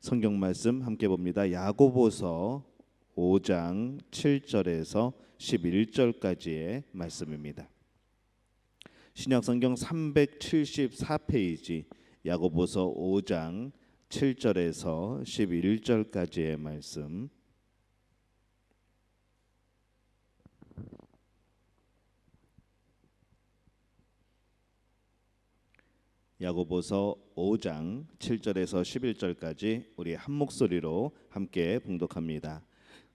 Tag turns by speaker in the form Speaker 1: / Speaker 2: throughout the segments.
Speaker 1: 성경 말씀 함께 봅니다. 야고보서 5장 7절에서 11절까지의 말씀입니다. 신약성경 374페이지 야고보서 5장 7절에서 11절까지의 말씀. 야고보서 5장 7절에서 11절까지 우리 한 목소리로 함께 봉독합니다.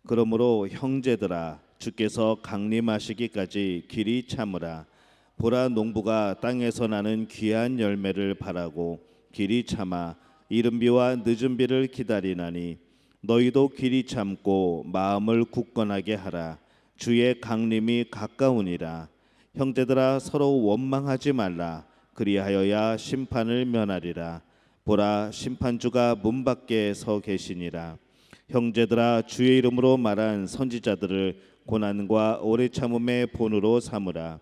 Speaker 1: 그러므로 형제들아, 주께서 강림하시기까지 길이 참으라. 보라, 농부가 땅에서 나는 귀한 열매를 바라고 길이 참아 이른 비와 늦은 비를 기다리나니 너희도 길이 참고 마음을 굳건하게 하라. 주의 강림이 가까우니라. 형제들아, 서로 원망하지 말라. 그리하여야 심판을 면하리라. 보라, 심판주가 문 밖에 서 계시니라. 형제들아, 주의 이름으로 말한 선지자들을 고난과 오래 참음의 본으로 삼으라.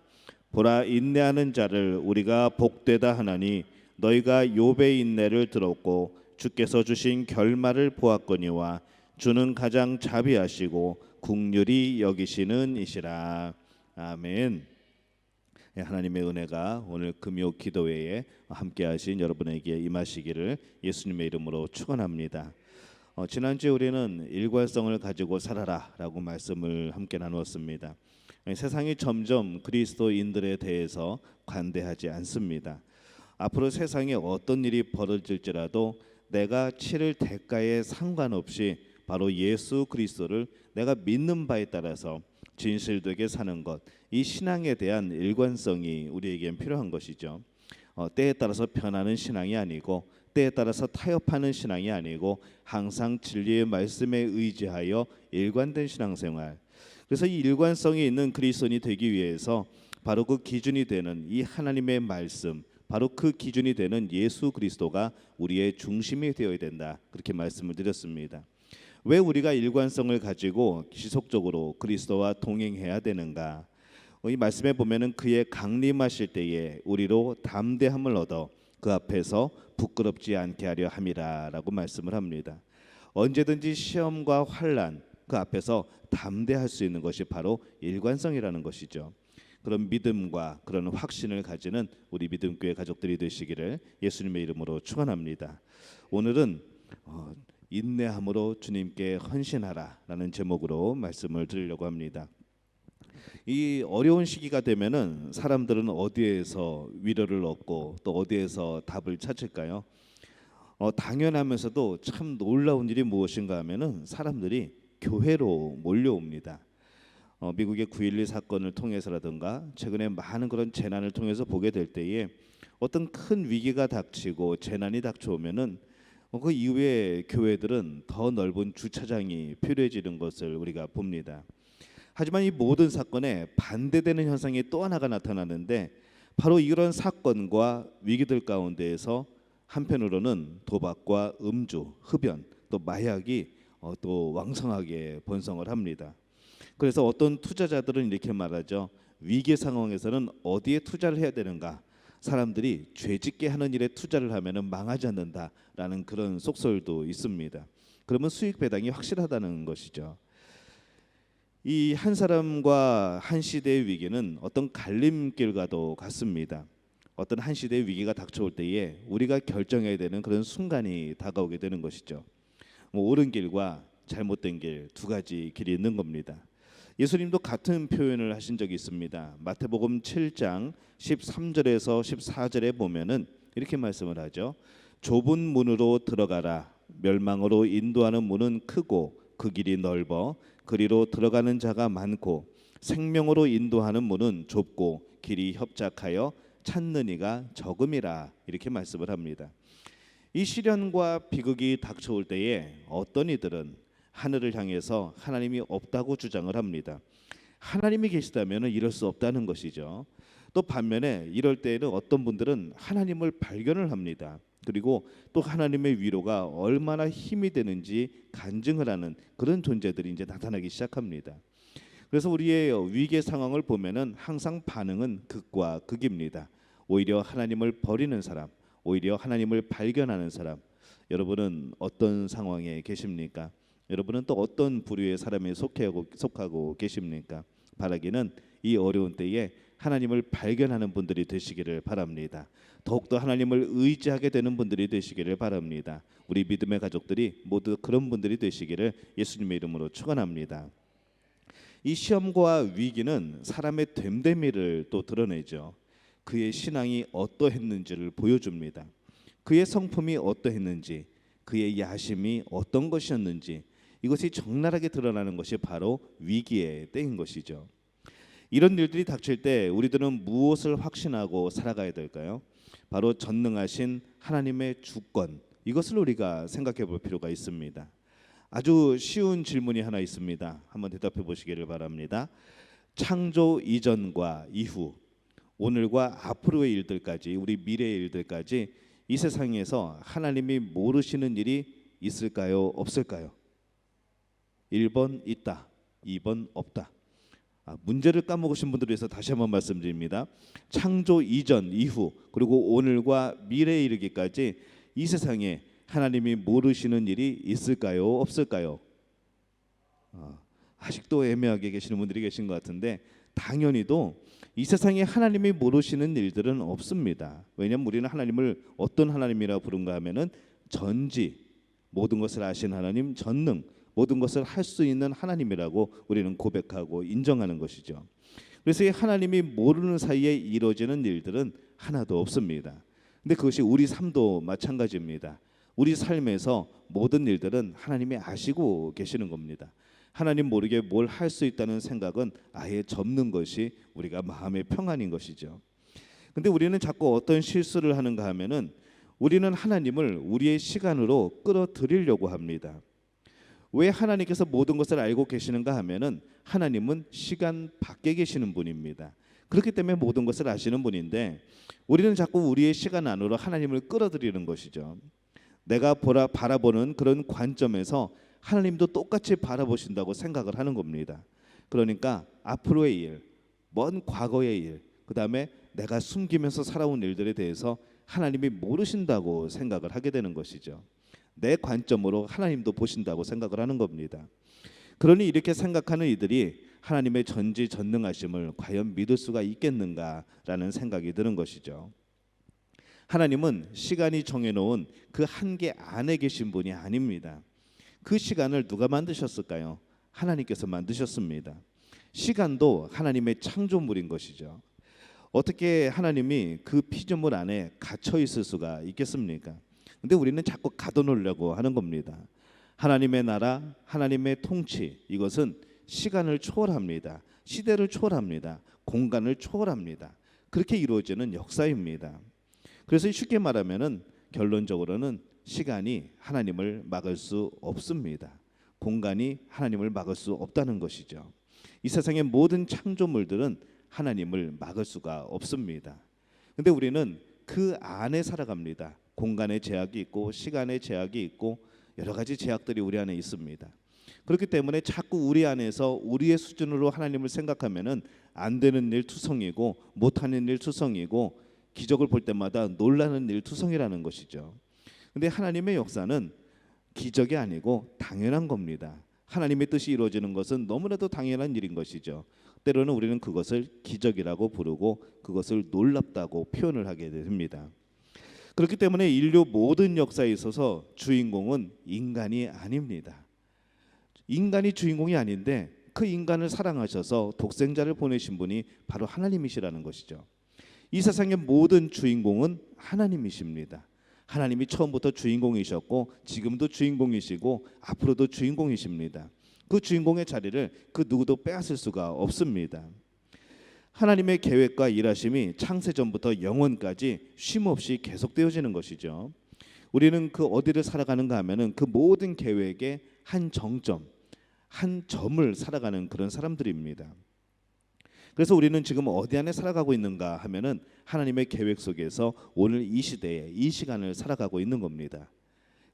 Speaker 1: 보라, 인내하는 자를 우리가 복되다 하나니 너희가 욥의 인내를 들었고 주께서 주신 결말을 보았거니와 주는 가장 자비하시고 긍휼히 여기시는 이시라. 아멘. 하나님의 은혜가 오늘 금요 기도회에 함께하신 여러분에게 임하시기를 예수님의 이름으로 축원합니다. 지난주에 우리는 일관성을 가지고 살아라라고 말씀을 함께 나누었습니다. 세상이 점점 그리스도인들에 대해서 관대하지 않습니다. 앞으로 세상에 어떤 일이 벌어질지라도 내가 치를 대가에 상관없이 바로 예수 그리스도를 내가 믿는 바에 따라서 진실되게 사는 것, 이 신앙에 대한 일관성이 우리에겐 필요한 것이죠. 때에 따라서 변하는 신앙이 아니고 때에 따라서 타협하는 신앙이 아니고 항상 진리의 말씀에 의지하여 일관된 신앙생활. 그래서 이 일관성이 있는 그리스도인이 되기 위해서 바로 그 기준이 되는 이 하나님의 말씀, 바로 그 기준이 되는 예수 그리스도가 우리의 중심이 되어야 된다, 그렇게 말씀을 드렸습니다. 왜 우리가 일관성을 가지고 지속적으로 그리스도와 동행해야 되는가? 이 말씀에 보면은 그의 강림하실 때에 우리로 담대함을 얻어 그 앞에서 부끄럽지 않게 하려 함이라라고 말씀을 합니다. 언제든지 시험과 환난 그 앞에서 담대할 수 있는 것이 바로 일관성이라는 것이죠. 그런 믿음과 그런 확신을 가지는 우리 믿음교회 가족들이 되시기를 예수님의 이름으로 축원합니다. 오늘은 인내함으로 주님께 헌신하라라는 제목으로 말씀을 드리려고 합니다. 이 어려운 시기가 되면은 사람들은 어디에서 위로를 얻고 또 어디에서 답을 찾을까요? 당연하면서도 참 놀라운 일이 무엇인가 하면은 사람들이 교회로 몰려옵니다. 미국의 9.11 사건을 통해서라든가 최근에 많은 그런 재난을 통해서 보게 될 때에 어떤 큰 위기가 닥치고 재난이 닥쳐오면은 그 이후에 교회들은 더 넓은 주차장이 필요해지는 것을 우리가 봅니다. 하지만 이 모든 사건에 반대되는 현상이 또 하나가 나타나는데 바로 이런 사건과 위기들 가운데에서 한편으로는 도박과 음주, 흡연, 또 마약이 또 왕성하게 번성을 합니다. 그래서 어떤 투자자들은 이렇게 말하죠. 위기 상황에서는 어디에 투자를 해야 되는가? 사람들이 죄짓게 하는 일에 투자를 하면은 망하지 않는다라는 그런 속설도 있습니다. 그러면 수익 배당이 확실하다는 것이죠. 이 한 사람과 한 시대의 위기는 어떤 갈림길과도 같습니다. 어떤 한 시대의 위기가 닥쳐올 때에 우리가 결정해야 되는 그런 순간이 다가오게 되는 것이죠. 옳은 길과 잘못된 길, 두 가지 길이 있는 겁니다. 예수님도 같은 표현을 하신 적이 있습니다. 마태복음 7장 13절에서 14절에 보면은 이렇게 말씀을 하죠. 좁은 문으로 들어가라. 멸망으로 인도하는 문은 크고 그 길이 넓어 그리로 들어가는 자가 많고 생명으로 인도하는 문은 좁고 길이 협착하여 찾는 이가 적음이라, 이렇게 말씀을 합니다. 이 시련과 비극이 닥쳐올 때에 어떤 이들은 하늘을 향해서 하나님이 없다고 주장을 합니다. 하나님이 계시다면 이럴 수 없다는 것이죠. 또 반면에 이럴 때에는 어떤 분들은 하나님을 발견을 합니다. 그리고 또 하나님의 위로가 얼마나 힘이 되는지 간증을 하는 그런 존재들이 이제 나타나기 시작합니다. 그래서 우리의 위기의 상황을 보면은 항상 반응은 극과 극입니다. 오히려 하나님을 버리는 사람, 오히려 하나님을 발견하는 사람. 여러분은 어떤 상황에 계십니까? 여러분은 또 어떤 부류의 사람에 속하고 계십니까? 바라기는 이 어려운 때에 하나님을 발견하는 분들이 되시기를 바랍니다. 더욱더 하나님을 의지하게 되는 분들이 되시기를 바랍니다. 우리 믿음의 가족들이 모두 그런 분들이 되시기를 예수님의 이름으로 축원합니다. 이 시험과 위기는 사람의 됨됨이를 또 드러내죠. 그의 신앙이 어떠했는지를 보여줍니다. 그의 성품이 어떠했는지, 그의 야심이 어떤 것이었는지, 이것이 적나라하게 드러나는 것이 바로 위기의 때인 것이죠. 이런 일들이 닥칠 때 우리들은 무엇을 확신하고 살아가야 될까요? 바로 전능하신 하나님의 주권, 이것을 우리가 생각해 볼 필요가 있습니다. 아주 쉬운 질문이 하나 있습니다. 한번 대답해 보시기를 바랍니다. 창조 이전과 이후, 오늘과 앞으로의 일들까지, 우리 미래의 일들까지 이 세상에서 하나님이 모르시는 일이 있을까요? 없을까요? 1번 있다, 2번 없다. 문제를 까먹으신 분들을 위해서 다시 한번 말씀드립니다. 창조 이전, 이후, 그리고 오늘과 미래에 이르기까지 이 세상에 하나님이 모르시는 일이 있을까요? 없을까요? 아직도 애매하게 계시는 분들이 계신 것 같은데, 당연히도 이 세상에 하나님이 모르시는 일들은 없습니다. 왜냐하면 우리는 하나님을 어떤 하나님이라 부른가 하면은 전지, 모든 것을 아신 하나님, 전능, 모든 것을 할 수 있는 하나님이라고 우리는 고백하고 인정하는 것이죠. 그래서 이 하나님이 모르는 사이에 이루어지는 일들은 하나도 없습니다. 근데 그것이 우리 삶도 마찬가지입니다. 우리 삶에서 모든 일들은 하나님이 아시고 계시는 겁니다. 하나님 모르게 뭘 할 수 있다는 생각은 아예 접는 것이 우리가 마음의 평안인 것이죠. 근데 우리는 자꾸 어떤 실수를 하는가 하면은 우리는 하나님을 우리의 시간으로 끌어들이려고 합니다. 왜 하나님께서 모든 것을 알고 계시는가 하면은 하나님은 시간 밖에 계시는 분입니다. 그렇기 때문에 모든 것을 아시는 분인데, 우리는 자꾸 우리의 시간 안으로 하나님을 끌어들이는 것이죠. 내가 바라보는 그런 관점에서 하나님도 똑같이 바라보신다고 생각을 하는 겁니다. 그러니까 앞으로의 일, 먼 과거의 일, 그 다음에 내가 숨기면서 살아온 일들에 대해서 하나님이 모르신다고 생각을 하게 되는 것이죠. 내 관점으로 하나님도 보신다고 생각을 하는 겁니다. 그러니 이렇게 생각하는 이들이 하나님의 전지전능하심을 과연 믿을 수가 있겠는가라는 생각이 드는 것이죠. 하나님은 시간이 정해놓은 그 한계 안에 계신 분이 아닙니다. 그 시간을 누가 만드셨을까요? 하나님께서 만드셨습니다. 시간도 하나님의 창조물인 것이죠. 어떻게 하나님이 그 피조물 안에 갇혀 있을 수가 있겠습니까? 근데 우리는 자꾸 가둬놓으려고 하는 겁니다. 하나님의 나라, 하나님의 통치, 이것은 시간을 초월합니다. 시대를 초월합니다. 공간을 초월합니다. 그렇게 이루어지는 역사입니다. 그래서 쉽게 말하면은 결론적으로는 시간이 하나님을 막을 수 없습니다. 공간이 하나님을 막을 수 없다는 것이죠. 이 세상의 모든 창조물들은 하나님을 막을 수가 없습니다. 근데 우리는 그 안에 살아갑니다. 공간의 제약이 있고 시간의 제약이 있고 여러 가지 제약들이 우리 안에 있습니다. 그렇기 때문에 자꾸 우리 안에서 우리의 수준으로 하나님을 생각하면은 안 되는 일 투성이고 못하는 일 투성이고 기적을 볼 때마다 놀라는 일 투성이라는 것이죠. 근데 하나님의 역사는 기적이 아니고 당연한 겁니다. 하나님의 뜻이 이루어지는 것은 너무나도 당연한 일인 것이죠. 때로는 우리는 그것을 기적이라고 부르고 그것을 놀랍다고 표현을 하게 됩니다. 그렇기 때문에 인류 모든 역사에 있어서 주인공은 인간이 아닙니다. 인간이 주인공이 아닌데 그 인간을 사랑하셔서 독생자를 보내신 분이 바로 하나님이시라는 것이죠. 이 세상의 모든 주인공은 하나님이십니다. 하나님이 처음부터 주인공이셨고 지금도 주인공이시고 앞으로도 주인공이십니다. 그 주인공의 자리를 그 누구도 빼앗을 수가 없습니다. 하나님의 계획과 일하심이 창세전부터 영원까지 쉼없이 계속되어지는 것이죠. 우리는 그 어디를 살아가는가 하면은 그 모든 계획의 한 정점, 한 점을 살아가는 그런 사람들입니다. 그래서 우리는 지금 어디 안에 살아가고 있는가 하면은 하나님의 계획 속에서 오늘 이 시대에 이 시간을 살아가고 있는 겁니다.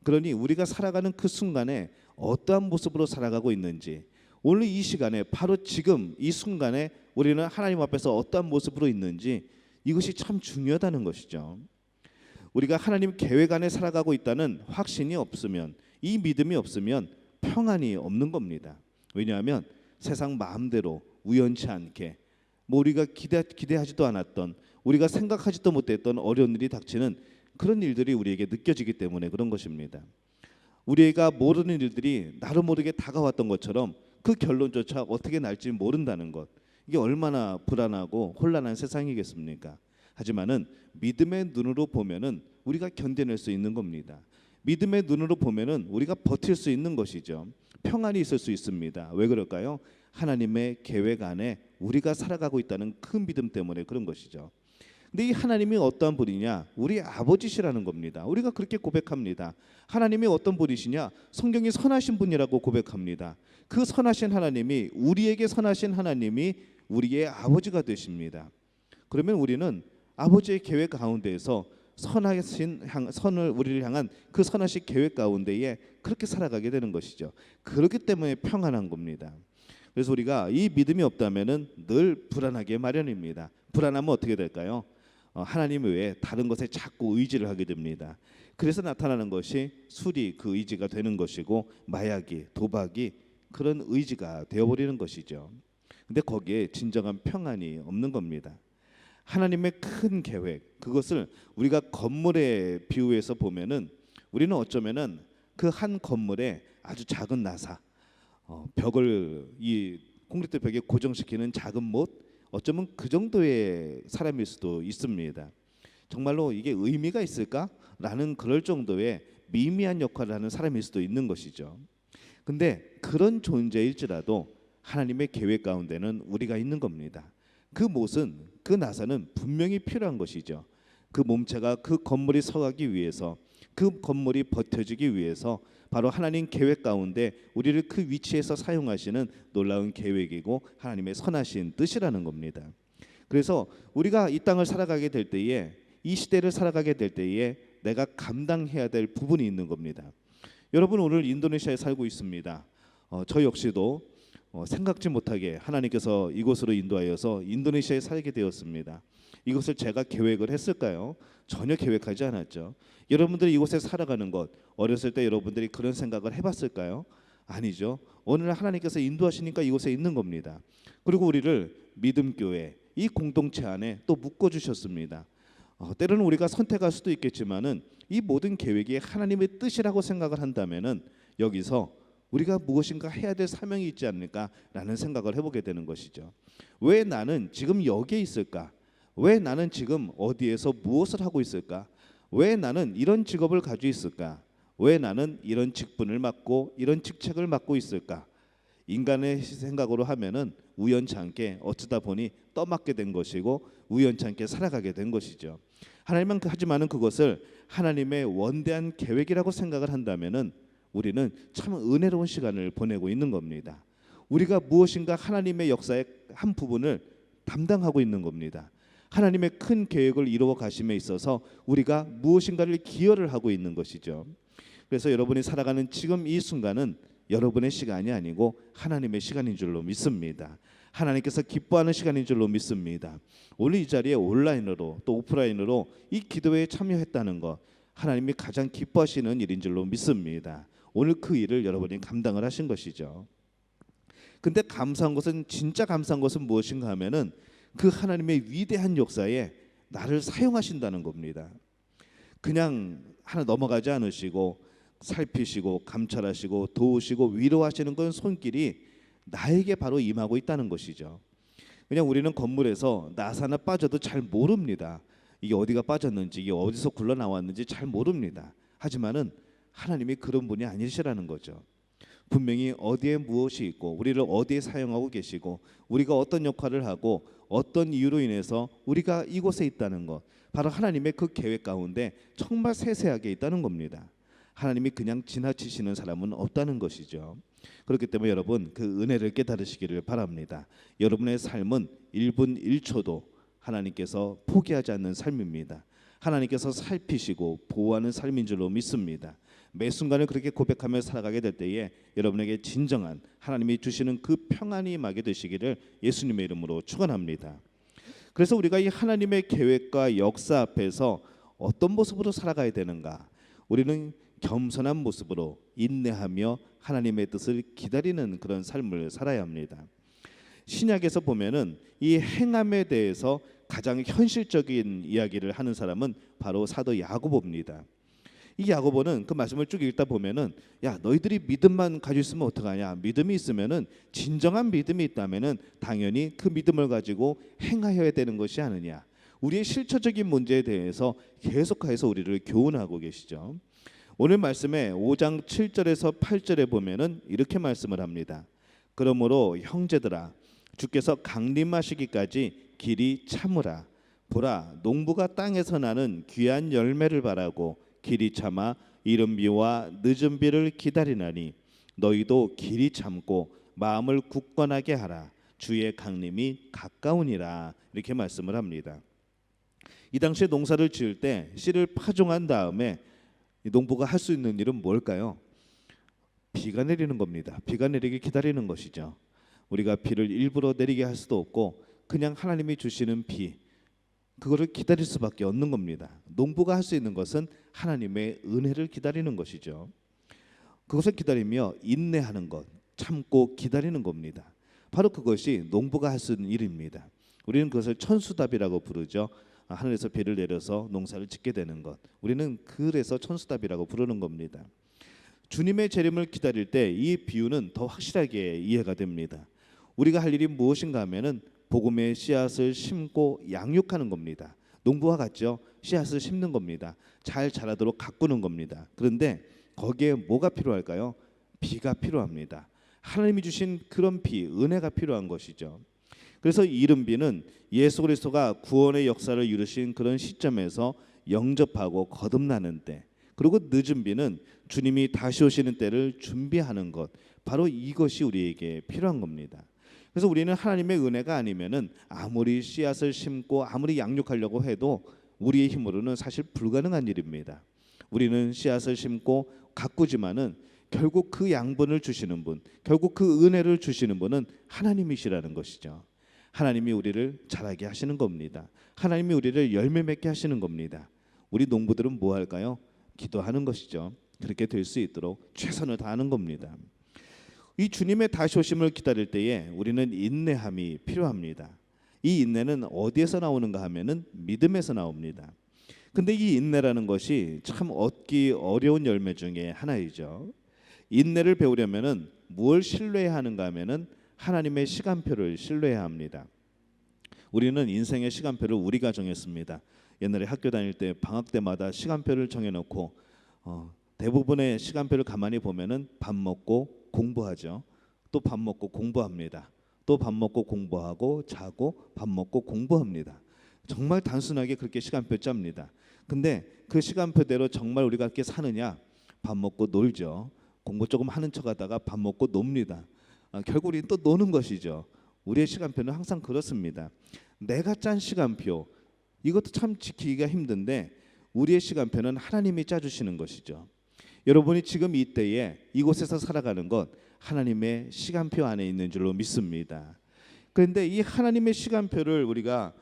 Speaker 1: 그러니 우리가 살아가는 그 순간에 어떠한 모습으로 살아가고 있는지, 오늘 이 시간에 바로 지금 이 순간에 우리는 하나님 앞에서 어떠한 모습으로 있는지, 이것이 참 중요하다는 것이죠. 우리가 하나님 계획 안에 살아가고 있다는 확신이 없으면, 이 믿음이 없으면 평안이 없는 겁니다. 왜냐하면 세상 마음대로 우연치 않게 뭐 우리가 기대하지도 않았던, 우리가 생각하지도 못했던 어려운 일이 닥치는 그런 일들이 우리에게 느껴지기 때문에 그런 것입니다. 우리가 모르는 일들이 나로 모르게 다가왔던 것처럼 그 결론조차 어떻게 날지 모른다는 것, 이게 얼마나 불안하고 혼란한 세상이겠습니까? 하지만은 믿음의 눈으로 보면은 우리가 견뎌낼 수 있는 겁니다. 믿음의 눈으로 보면은 우리가 버틸 수 있는 것이죠. 평안이 있을 수 있습니다. 왜 그럴까요? 하나님의 계획 안에 우리가 살아가고 있다는 큰 믿음 때문에 그런 것이죠. 근데 이 하나님이 어떠한 분이냐? 우리 아버지시라는 겁니다. 우리가 그렇게 고백합니다. 하나님이 어떤 분이시냐? 성경이 선하신 분이라고 고백합니다. 그 선하신 하나님이, 우리에게 선하신 하나님이 우리의 아버지가 되십니다. 그러면 우리는 아버지의 계획 가운데에서 선을 우리를 향한 그 선하신 계획 가운데에 그렇게 살아가게 되는 것이죠. 그렇기 때문에 평안한 겁니다. 그래서 우리가 이 믿음이 없다면은 늘 불안하게 마련입니다. 불안하면 어떻게 될까요? 하나님 외에 다른 것에 자꾸 의지를 하게 됩니다. 그래서 나타나는 것이 술이 그 의지가 되는 것이고, 마약이, 도박이 그런 의지가 되어버리는 것이죠. 근데 거기에 진정한 평안이 없는 겁니다. 하나님의 큰 계획, 그것을 우리가 건물에 비유해서 보면은, 우리는 어쩌면은 그 한 건물에 아주 작은 나사, 벽을 이 콘크리트 벽에 고정시키는 작은 못, 어쩌면 그 정도의 사람일 수도 있습니다. 정말로 이게 의미가 있을까라는 그럴 정도의 미미한 역할을 하는 사람일 수도 있는 것이죠. 근데 그런 존재일지라도 하나님의 계획 가운데는 우리가 있는 겁니다. 그 못은, 그 나사는 분명히 필요한 것이죠. 그 몸체가, 그 건물이 서가기 위해서, 그 건물이 버텨지기 위해서 바로 하나님 계획 가운데 우리를 그 위치에서 사용하시는 놀라운 계획이고 하나님의 선하신 뜻이라는 겁니다. 그래서 우리가 이 땅을 살아가게 될 때에, 이 시대를 살아가게 될 때에 내가 감당해야 될 부분이 있는 겁니다. 여러분, 오늘 인도네시아에 살고 있습니다. 저 역시도 생각지 못하게 하나님께서 이곳으로 인도하여서 인도네시아에 살게 되었습니다. 이것을 제가 계획을 했을까요? 전혀 계획하지 않았죠. 여러분들이 이곳에 살아가는 것, 어렸을 때 여러분들이 그런 생각을 해봤을까요? 아니죠. 오늘 하나님께서 인도하시니까 이곳에 있는 겁니다. 그리고 우리를 믿음교회, 이 공동체 안에 또 묶어주셨습니다. 때로는 우리가 선택할 수도 있겠지만은 이 모든 계획이 하나님의 뜻이라고 생각을 한다면은 여기서 우리가 무엇인가 해야 될 사명이 있지 않을까라는 생각을 해보게 되는 것이죠. 왜 나는 지금 여기에 있을까? 왜 나는 지금 어디에서 무엇을 하고 있을까? 왜 나는 이런 직업을 가지고 있을까? 왜 나는 이런 직분을 맡고 이런 직책을 맡고 있을까? 인간의 생각으로 하면은 우연치 않게 어쩌다 보니 떠맡게 된 것이고 우연치 않게 살아가게 된 것이죠. 하나님은 하지만은 그것을 하나님의 원대한 계획이라고 생각을 한다면은 우리는 참 은혜로운 시간을 보내고 있는 겁니다. 우리가 무엇인가 하나님의 역사의 한 부분을 담당하고 있는 겁니다. 하나님의 큰 계획을 이루어 가심에 있어서 우리가 무엇인가를 기여를 하고 있는 것이죠. 그래서 여러분이 살아가는 지금 이 순간은 여러분의 시간이 아니고 하나님의 시간인 줄로 믿습니다. 하나님께서 기뻐하는 시간인 줄로 믿습니다. 오늘 이 자리에 온라인으로 또 오프라인으로 이 기도회에 참여했다는 것, 하나님이 가장 기뻐하시는 일인 줄로 믿습니다. 오늘 그 일을 여러분이 감당을 하신 것이죠. 근데 감사한 것은, 진짜 감사한 것은 무엇인가 하면은 그 하나님의 위대한 역사에 나를 사용하신다는 겁니다. 그냥 하나 넘어가지 않으시고 살피시고 감찰하시고 도우시고 위로하시는 건 손길이 나에게 바로 임하고 있다는 것이죠. 그냥 우리는 건물에서 나사나 빠져도 잘 모릅니다. 이게 어디가 빠졌는지, 이게 어디서 굴러나왔는지 잘 모릅니다. 하지만은 하나님이 그런 분이 아니시라는 거죠. 분명히 어디에 무엇이 있고 우리를 어디에 사용하고 계시고 우리가 어떤 역할을 하고 어떤 이유로 인해서 우리가 이곳에 있다는 것, 바로 하나님의 그 계획 가운데 정말 세세하게 있다는 겁니다. 하나님이 그냥 지나치시는 사람은 없다는 것이죠. 그렇기 때문에 여러분, 그 은혜를 깨달으시기를 바랍니다. 여러분의 삶은 1분 1초도 하나님께서 포기하지 않는 삶입니다. 하나님께서 살피시고 보호하는 삶인 줄로 믿습니다. 매 순간을 그렇게 고백하며 살아가게 될 때에 여러분에게 진정한 하나님이 주시는 그 평안이 임하게 되시기를 예수님의 이름으로 축원합니다. 그래서 우리가 이 하나님의 계획과 역사 앞에서 어떤 모습으로 살아가야 되는가? 우리는 겸손한 모습으로 인내하며 하나님의 뜻을 기다리는 그런 삶을 살아야 합니다. 신약에서 보면은 이 행함에 대해서 가장 현실적인 이야기를 하는 사람은 바로 사도 야고보입니다. 이 야고보는 그 말씀을 쭉 읽다 보면은 야 너희들이 믿음만 가지고 있으면 어떡하냐, 믿음이 있으면은 진정한 믿음이 있다면은 당연히 그 믿음을 가지고 행하여야 되는 것이 아니냐, 우리의 실천적인 문제에 대해서 계속해서 우리를 교훈하고 계시죠. 오늘 말씀에 5장 7절에서 8절에 보면은 이렇게 말씀을 합니다. 그러므로 형제들아 주께서 강림하시기까지 길이 참으라. 보라 농부가 땅에서 나는 귀한 열매를 바라고 길이 참아 이른 비와 늦은 비를 기다리나니 너희도 길이 참고 마음을 굳건하게 하라. 주의 강림이 가까우니라. 이렇게 말씀을 합니다. 이 당시에 농사를 지을 때 씨를 파종한 다음에 농부가 할 수 있는 일은 뭘까요? 비가 내리는 겁니다. 비가 내리기 기다리는 것이죠. 우리가 비를 일부러 내리게 할 수도 없고 그냥 하나님이 주시는 비, 그거를 기다릴 수밖에 없는 겁니다. 농부가 할 수 있는 것은 하나님의 은혜를 기다리는 것이죠. 그것을 기다리며 인내하는 것, 참고 기다리는 겁니다. 바로 그것이 농부가 할 수 있는 일입니다. 우리는 그것을 천수답이라고 부르죠. 하늘에서 비를 내려서 농사를 짓게 되는 것, 우리는 그래서 천수답이라고 부르는 겁니다. 주님의 재림을 기다릴 때 이 비유는 더 확실하게 이해가 됩니다. 우리가 할 일이 무엇인가 하면은 복음의 씨앗을 심고 양육하는 겁니다. 농부와 같죠. 씨앗을 심는 겁니다. 잘 자라도록 가꾸는 겁니다. 그런데 거기에 뭐가 필요할까요? 비가 필요합니다. 하나님이 주신 그런 비, 은혜가 필요한 것이죠. 그래서 이른 비는 예수 그리스도가 구원의 역사를 이루신 그런 시점에서 영접하고 거듭나는 때, 그리고 늦은 비는 주님이 다시 오시는 때를 준비하는 것, 바로 이것이 우리에게 필요한 겁니다. 그래서 우리는 하나님의 은혜가 아니면은 아무리 씨앗을 심고 아무리 양육하려고 해도 우리의 힘으로는 사실 불가능한 일입니다. 우리는 씨앗을 심고 가꾸지만은 결국 그 양분을 주시는 분, 결국 그 은혜를 주시는 분은 하나님이시라는 것이죠. 하나님이 우리를 자라게 하시는 겁니다. 하나님이 우리를 열매 맺게 하시는 겁니다. 우리 농부들은 뭐 할까요? 기도하는 것이죠. 그렇게 될 수 있도록 최선을 다하는 겁니다. 이 주님의 다시 오심을 기다릴 때에 우리는 인내함이 필요합니다. 이 인내는 어디에서 나오는가 하면은 믿음에서 나옵니다. 근데 이 인내라는 것이 참 얻기 어려운 열매 중에 하나이죠. 인내를 배우려면은 무엇을 신뢰해야 하는가 하면은 하나님의 시간표를 신뢰해야 합니다. 우리는 인생의 시간표를 우리가 정했습니다. 옛날에 학교 다닐 때 방학 때마다 시간표를 정해놓고 대부분의 시간표를 가만히 보면은 밥 먹고 공부하죠. 또 밥 먹고 공부합니다. 또 밥 먹고 공부하고 자고 밥 먹고 공부합니다. 정말 단순하게 그렇게 시간표 짭니다. 근데 그 시간표대로 정말 우리가 그렇게 사느냐? 밥 먹고 놀죠. 공부 조금 하는 척하다가 밥 먹고 놉니다. 결국 우리는 또 노는 것이죠. 우리의 시간표는 항상 그렇습니다. 내가 짠 시간표, 이것도 참 지키기가 힘든데 우리의 시간표는 하나님이 짜주시는 것이죠. 여러분이 지금 이때에 이곳에서 살아가는 것 하나님의 시간표 안에 있는 줄로 믿습니다. 그런데 이 하나님의 시간표를 우리가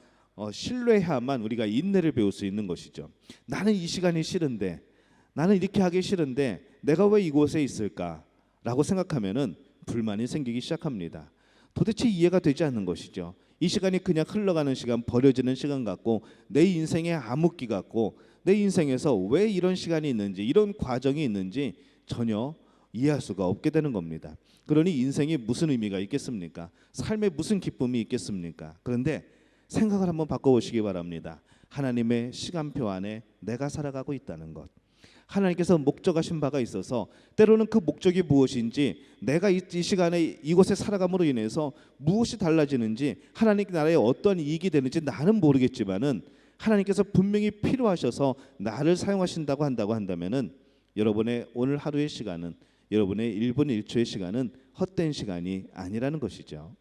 Speaker 1: 신뢰해야만 우리가 인내를 배울 수 있는 것이죠. 나는 이 시간이 싫은데, 나는 이렇게 하기 싫은데 내가 왜 이곳에 있을까라고 생각하면은 불만이 생기기 시작합니다. 도대체 이해가 되지 않는 것이죠. 이 시간이 그냥 흘러가는 시간, 버려지는 시간 같고 내 인생의 암흑기 같고 내 인생에서 왜 이런 시간이 있는지, 이런 과정이 있는지 전혀 이해할 수가 없게 되는 겁니다. 그러니 인생이 무슨 의미가 있겠습니까? 삶에 무슨 기쁨이 있겠습니까? 그런데 생각을 한번 바꿔보시기 바랍니다. 하나님의 시간표 안에 내가 살아가고 있다는 것, 하나님께서 목적하신 바가 있어서 때로는 그 목적이 무엇인지, 내가 이 시간에 이곳에 살아감으로 인해서 무엇이 달라지는지, 하나님 나라에 어떤 이익이 되는지 나는 모르겠지만은 하나님께서 분명히 필요하셔서 나를 사용하신다고 한다면은 여러분의 오늘 하루의 시간은, 여러분의 1분 1초의 시간은 헛된 시간이 아니라는 것이죠.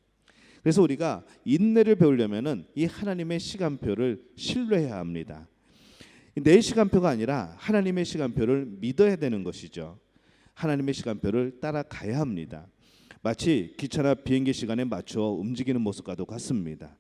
Speaker 1: 그래서 우리가 인내를 배우려면은 이 하나님의 시간표를 신뢰해야 합니다. 내 시간표가 아니라 하나님의 시간표를 믿어야 되는 것이죠. 하나님의 시간표를 따라가야 합니다. 마치 기차나 비행기 시간에 맞추어 움직이는 모습과도 같습니다.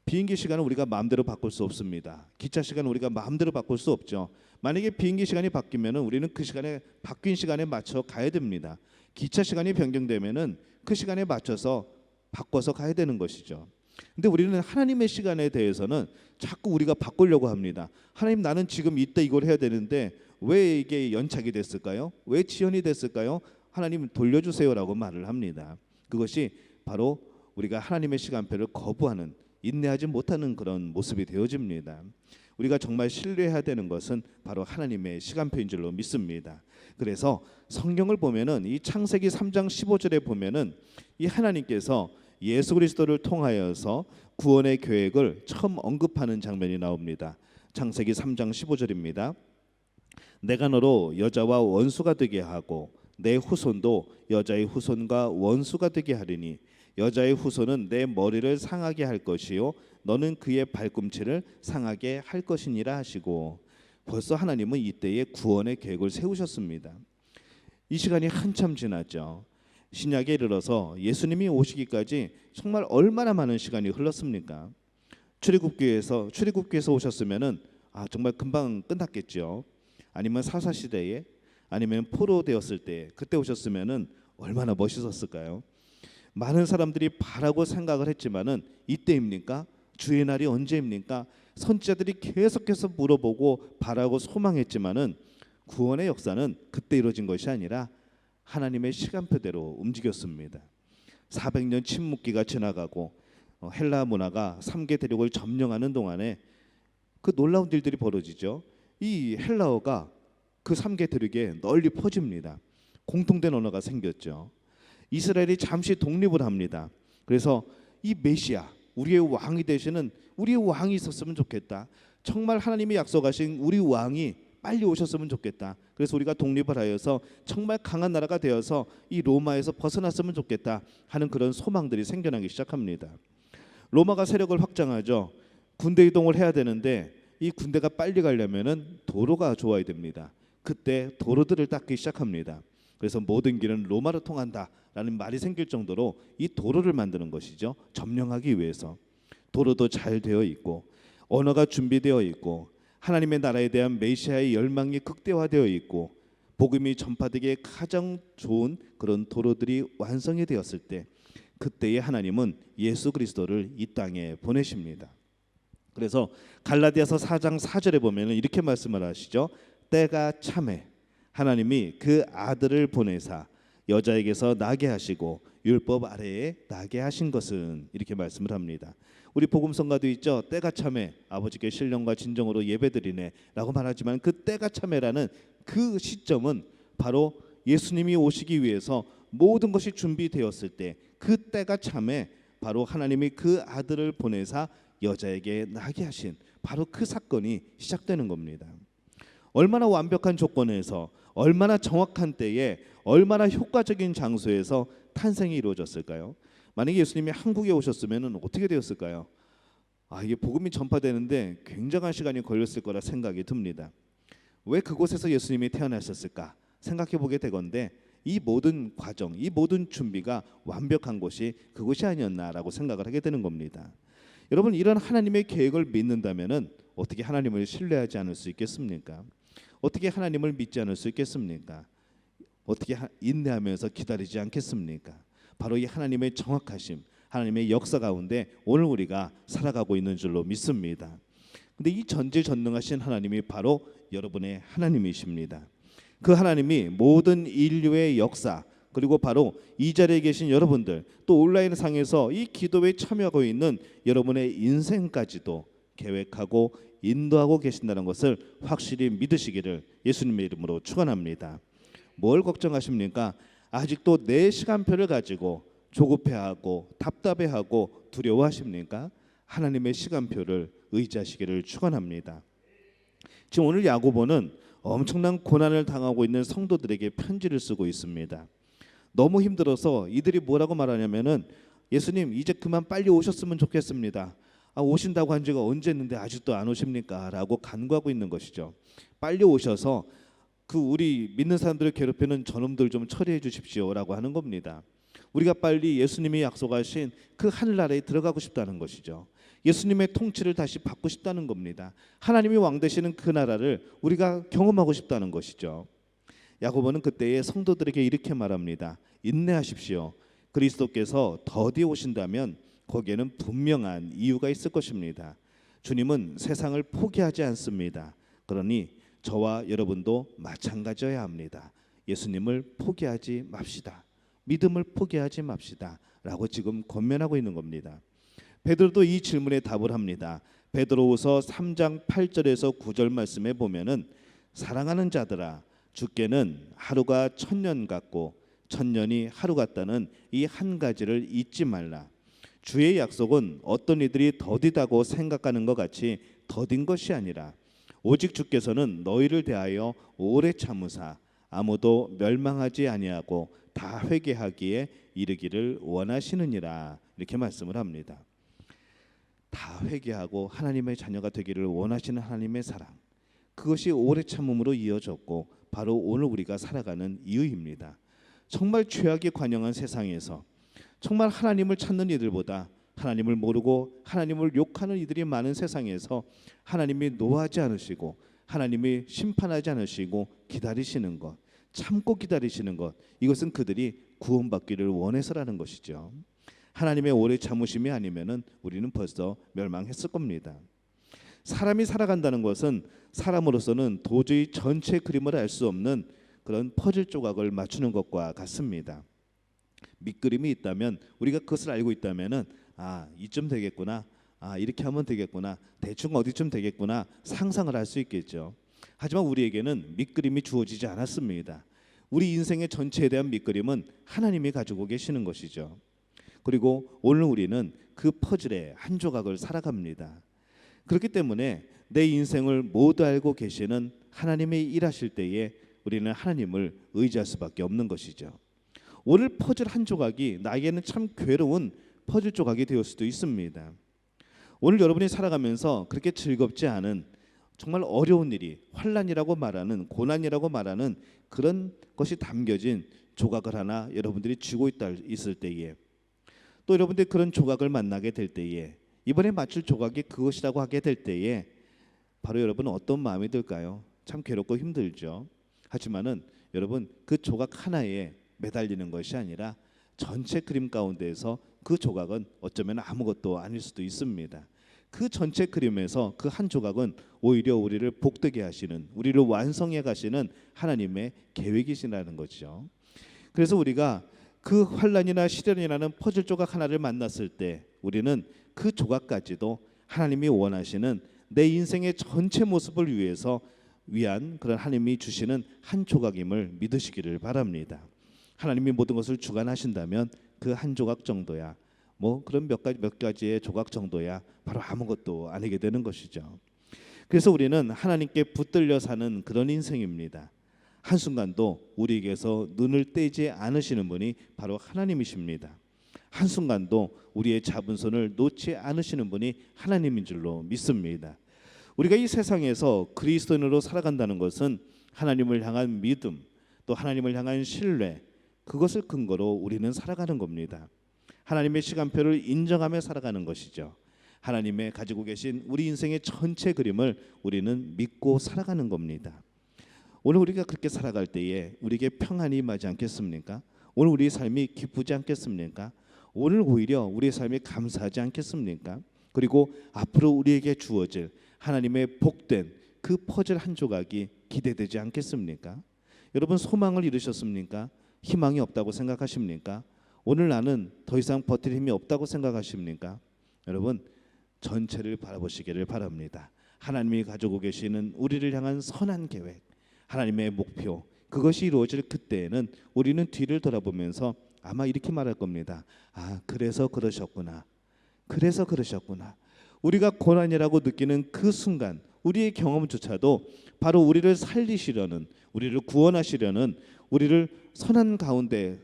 Speaker 1: 비행기 시간은 우리가 마음대로 바꿀 수 없습니다. 기차 시간은 우리가 마음대로 바꿀 수 없죠. 만약에 비행기 시간이 바뀌면은 우리는 그 시간에 바뀐 시간에 맞춰 가야 됩니다. 기차 시간이 변경되면은 그 시간에 맞춰서 바꿔서 가야 되는 것이죠. 근데 우리는 하나님의 시간에 대해서는 자꾸 우리가 바꾸려고 합니다. 하나님, 나는 지금 이때 이걸 해야 되는데 왜 이게 연착이 됐을까요? 왜 지연이 됐을까요? 하나님 돌려주세요라고 말을 합니다. 그것이 바로 우리가 하나님의 시간표를 거부하는, 인내하지 못하는 그런 모습이 되어집니다. 우리가 정말 신뢰해야 되는 것은 바로 하나님의 시간표인 줄로 믿습니다. 그래서 성경을 보면은 이 창세기 3장 15절에 보면은 이 하나님께서 예수 그리스도를 통하여서 구원의 계획을 처음 언급하는 장면이 나옵니다. 창세기 3장 15절입니다. 내가 너로 여자와 원수가 되게 하고 내 후손도 여자의 후손과 원수가 되게 하리니 여자의 후손은 내 머리를 상하게 할 것이요 너는 그의 발꿈치를 상하게 할 것이니라 하시고, 벌써 하나님은 이때에 구원의 계획을 세우셨습니다. 이 시간이 한참 지났죠. 신약에 이르러서 예수님이 오시기까지 정말 얼마나 많은 시간이 흘렀습니까? 출애굽기에서 오셨으면은 정말 금방 끝났겠죠. 아니면 사사 시대에, 아니면 포로되었을 때 그때 오셨으면은 얼마나 멋있었을까요? 많은 사람들이 바라고 생각을 했지만은 이때입니까? 주의 날이 언제입니까? 선지자들이 계속해서 물어보고 바라고 소망했지만은 구원의 역사는 그때 이루어진 것이 아니라 하나님의 시간표대로 움직였습니다. 400년 침묵기가 지나가고 헬라 문화가 3개 대륙을 점령하는 동안에 그 놀라운 일들이 벌어지죠. 이 헬라어가 그 3개 대륙에 널리 퍼집니다. 공통된 언어가 생겼죠. 이스라엘이 잠시 독립을 합니다. 그래서 이 메시아, 우리의 왕이 되시는 우리의 왕이 있었으면 좋겠다. 정말 하나님이 약속하신 우리 왕이 빨리 오셨으면 좋겠다. 그래서 우리가 독립을 하여서 정말 강한 나라가 되어서 이 로마에서 벗어났으면 좋겠다 하는 그런 소망들이 생겨나기 시작합니다. 로마가 세력을 확장하죠. 군대 이동을 해야 되는데 이 군대가 빨리 가려면은 도로가 좋아야 됩니다. 그때 도로들을 닦기 시작합니다. 그래서 모든 길은 로마로 통한다라는 말이 생길 정도로 이 도로를 만드는 것이죠. 점령하기 위해서. 도로도 잘 되어 있고 언어가 준비되어 있고 하나님의 나라에 대한 메시아의 열망이 극대화되어 있고 복음이 전파되기에 가장 좋은 그런 도로들이 완성이 되었을 때, 그때에 하나님은 예수 그리스도를 이 땅에 보내십니다. 그래서 갈라디아서 4장 4절에 보면 이렇게 말씀을 하시죠. 때가 참에 하나님이 그 아들을 보내사 여자에게서 나게 하시고 율법 아래에 나게 하신 것은, 이렇게 말씀을 합니다. 우리 복음성가도 있죠. 때가 참에 아버지께 신령과 진정으로 예배드리네 라고 말하지만 그 때가 참에라는 그 시점은 바로 예수님이 오시기 위해서 모든 것이 준비되었을 때, 그 때가 참에 바로 하나님이 그 아들을 보내사 여자에게 나게 하신 바로 그 사건이 시작되는 겁니다. 얼마나 완벽한 조건에서, 얼마나 정확한 때에, 얼마나 효과적인 장소에서 탄생이 이루어졌을까요? 만약에 예수님이 한국에 오셨으면 어떻게 되었을까요? 이게 복음이 전파되는데 굉장한 시간이 걸렸을 거라 생각이 듭니다. 왜 그곳에서 예수님이 태어나셨을까 생각해 보게 되건데, 이 모든 과정, 이 모든 준비가 완벽한 곳이 그곳이 아니었나라고 생각을 하게 되는 겁니다. 여러분, 이런 하나님의 계획을 믿는다면은 어떻게 하나님을 신뢰하지 않을 수 있겠습니까? 어떻게 하나님을 믿지 않을 수 있겠습니까? 어떻게 인내하면서 기다리지 않겠습니까? 바로 이 하나님의 정확하심, 하나님의 역사 가운데 오늘 우리가 살아가고 있는 줄로 믿습니다. 근데 이 전지전능하신 하나님이 바로 여러분의 하나님이십니다. 그 하나님이 모든 인류의 역사, 그리고 바로 이 자리에 계신 여러분들, 또 온라인 상에서 이 기도에 참여하고 있는 여러분의 인생까지도 계획하고 인도하고 계신다는 것을 확실히 믿으시기를 예수님의 이름으로 축원합니다. 뭘 걱정하십니까? 아직도 내 시간표를 가지고 조급해하고 답답해하고 두려워하십니까? 하나님의 시간표를 의지하시기를 축원합니다. 지금 오늘 야고보는 엄청난 고난을 당하고 있는 성도들에게 편지를 쓰고 있습니다. 너무 힘들어서 이들이 뭐라고 말하냐면은, 예수님 이제 그만 빨리 오셨으면 좋겠습니다. 오신다고 한 지가 언제 했는데 아직도 안 오십니까? 라고 간구하고 있는 것이죠. 빨리 오셔서 그 우리 믿는 사람들을 괴롭히는 저놈들 좀 처리해 주십시오라고 하는 겁니다. 우리가 빨리 예수님이 약속하신 그 하늘나라에 들어가고 싶다는 것이죠. 예수님의 통치를 다시 받고 싶다는 겁니다. 하나님이 왕 되시는 그 나라를 우리가 경험하고 싶다는 것이죠. 야고보는 그때의 성도들에게 이렇게 말합니다. 인내하십시오. 그리스도께서 더디 오신다면 거기에는 분명한 이유가 있을 것입니다. 주님은 세상을 포기하지 않습니다. 그러니 저와 여러분도 마찬가지여야 합니다. 예수님을 포기하지 맙시다. 믿음을 포기하지 맙시다. 라고 지금 권면하고 있는 겁니다. 베드로도 이 질문에 답을 합니다. 베드로후서 3장 8절에서 9절 말씀에 보면은 사랑하는 자들아 주께는 하루가 1000년 같고 1000년이 하루 같다는 이 한 가지를 잊지 말라. 주의 약속은 어떤 이들이 더디다고 생각하는 것 같이 더딘 것이 아니라 오직 주께서는 너희를 대하여 오래 참으사 아무도 멸망하지 아니하고 다 회개하기에 이르기를 원하시느니라. 이렇게 말씀을 합니다. 다 회개하고 하나님의 자녀가 되기를 원하시는 하나님의 사랑, 그것이 오래 참음으로 이어졌고 바로 오늘 우리가 살아가는 이유입니다. 정말 죄악이 관영한 세상에서 정말 하나님을 찾는 이들보다 하나님을 모르고 하나님을 욕하는 이들이 많은 세상에서 하나님이 노하지 않으시고 하나님이 심판하지 않으시고 기다리시는 것, 참고 기다리시는 것, 이것은 그들이 구원받기를 원해서라는 것이죠. 하나님의 오래 참으심이 아니면은 우리는 벌써 멸망했을 겁니다. 사람이 살아간다는 것은 사람으로서는 도저히 전체 그림을 알 수 없는 그런 퍼즐 조각을 맞추는 것과 같습니다. 밑그림이 있다면 우리가 그것을 알고 있다면은 이쯤 되겠구나, 이렇게 하면 되겠구나, 대충 어디쯤 되겠구나 상상을 할 수 있겠죠. 하지만 우리에게는 밑그림이 주어지지 않았습니다. 우리 인생의 전체에 대한 밑그림은 하나님이 가지고 계시는 것이죠. 그리고 오늘 우리는 그 퍼즐의 한 조각을 살아갑니다. 그렇기 때문에 내 인생을 모두 알고 계시는 하나님이 일하실 때에 우리는 하나님을 의지할 수밖에 없는 것이죠. 오늘 퍼즐 한 조각이 나에게는 참 괴로운 퍼즐 조각이 되었을 수도 있습니다. 오늘 여러분이 살아가면서 그렇게 즐겁지 않은 정말 어려운 일이, 환난이라고 말하는, 고난이라고 말하는 그런 것이 담겨진 조각을 하나 여러분들이 쥐고 있을 때에, 또 여러분들이 그런 조각을 만나게 될 때에, 이번에 맞출 조각이 그것이라고 하게 될 때에 바로 여러분은 어떤 마음이 들까요? 참 괴롭고 힘들죠. 하지만은 여러분, 그 조각 하나에 매달리는 것이 아니라 전체 그림 가운데에서 그 조각은 어쩌면 아무것도 아닐 수도 있습니다. 그 전체 그림에서 그 한 조각은 오히려 우리를 복되게 하시는, 우리를 완성해 가시는 하나님의 계획이시라는 거죠. 그래서 우리가 그 환난이나 시련이라는 퍼즐 조각 하나를 만났을 때 우리는 그 조각까지도 하나님이 원하시는 내 인생의 전체 모습을 위한 그런 하나님이 주시는 한 조각임을 믿으시기를 바랍니다. 하나님이 모든 것을 주관하신다면 그 한 조각 정도야, 그런 몇 가지의 조각 정도야 바로 아무것도 아니게 되는 것이죠. 그래서 우리는 하나님께 붙들려 사는 그런 인생입니다. 한순간도 우리에게서 눈을 떼지 않으시는 분이 바로 하나님이십니다. 한순간도 우리의 잡은 손을 놓지 않으시는 분이 하나님인 줄로 믿습니다. 우리가 이 세상에서 그리스도인으로 살아간다는 것은 하나님을 향한 믿음, 또 하나님을 향한 신뢰, 그것을 근거로 우리는 살아가는 겁니다. 하나님의 시간표를 인정하며 살아가는 것이죠. 하나님의 가지고 계신 우리 인생의 전체 그림을 우리는 믿고 살아가는 겁니다. 오늘 우리가 그렇게 살아갈 때에 우리에게 평안이 임하지 않겠습니까? 오늘 우리의 삶이 기쁘지 않겠습니까? 오늘 오히려 우리의 삶이 감사하지 않겠습니까? 그리고 앞으로 우리에게 주어질 하나님의 복된 그 퍼즐 한 조각이 기대되지 않겠습니까? 여러분, 소망을 잃으셨습니까? 희망이 없다고 생각하십니까? 오늘 나는 더 이상 버틸 힘이 없다고 생각하십니까? 여러분, 전체를 바라보시기를 바랍니다. 하나님이 가지고 계시는 우리를 향한 선한 계획, 하나님의 목표, 그것이 이루어질 그때에는 우리는 뒤를 돌아보면서 아마 이렇게 말할 겁니다. 그래서 그러셨구나. 그래서 그러셨구나. 우리가 고난이라고 느끼는 그 순간, 우리의 경험조차도 바로 우리를 살리시려는, 우리를 구원하시려는, 우리를 선한 가운데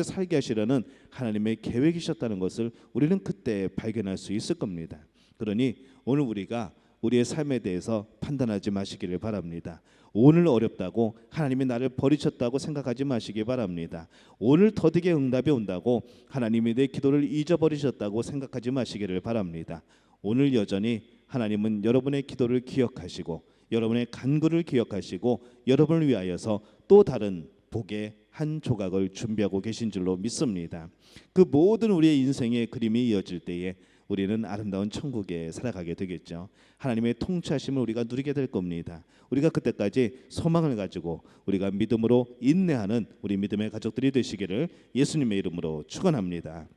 Speaker 1: 살게 하시려는 하나님의 계획이셨다는 것을 우리는 그때 발견할 수 있을 겁니다. 그러니 오늘 우리가 우리의 삶에 대해서 판단하지 마시기를 바랍니다. 오늘 어렵다고 하나님이 나를 버리셨다고 생각하지 마시기 바랍니다. 오늘 더디게 응답이 온다고 하나님이 내 기도를 잊어버리셨다고 생각하지 마시기를 바랍니다. 오늘 여전히 하나님은 여러분의 기도를 기억하시고 여러분의 간구를 기억하시고 여러분을 위하여서 또 다른 복의 한 조각을 준비하고 계신 줄로 믿습니다. 그 모든 우리의 인생의 그림이 이어질 때에 우리는 아름다운 천국에 살아가게 되겠죠. 하나님의 통치하심을 우리가 누리게 될 겁니다. 우리가 그때까지 소망을 가지고 우리가 믿음으로 인내하는 우리 믿음의 가족들이 되시기를 예수님의 이름으로 축원합니다.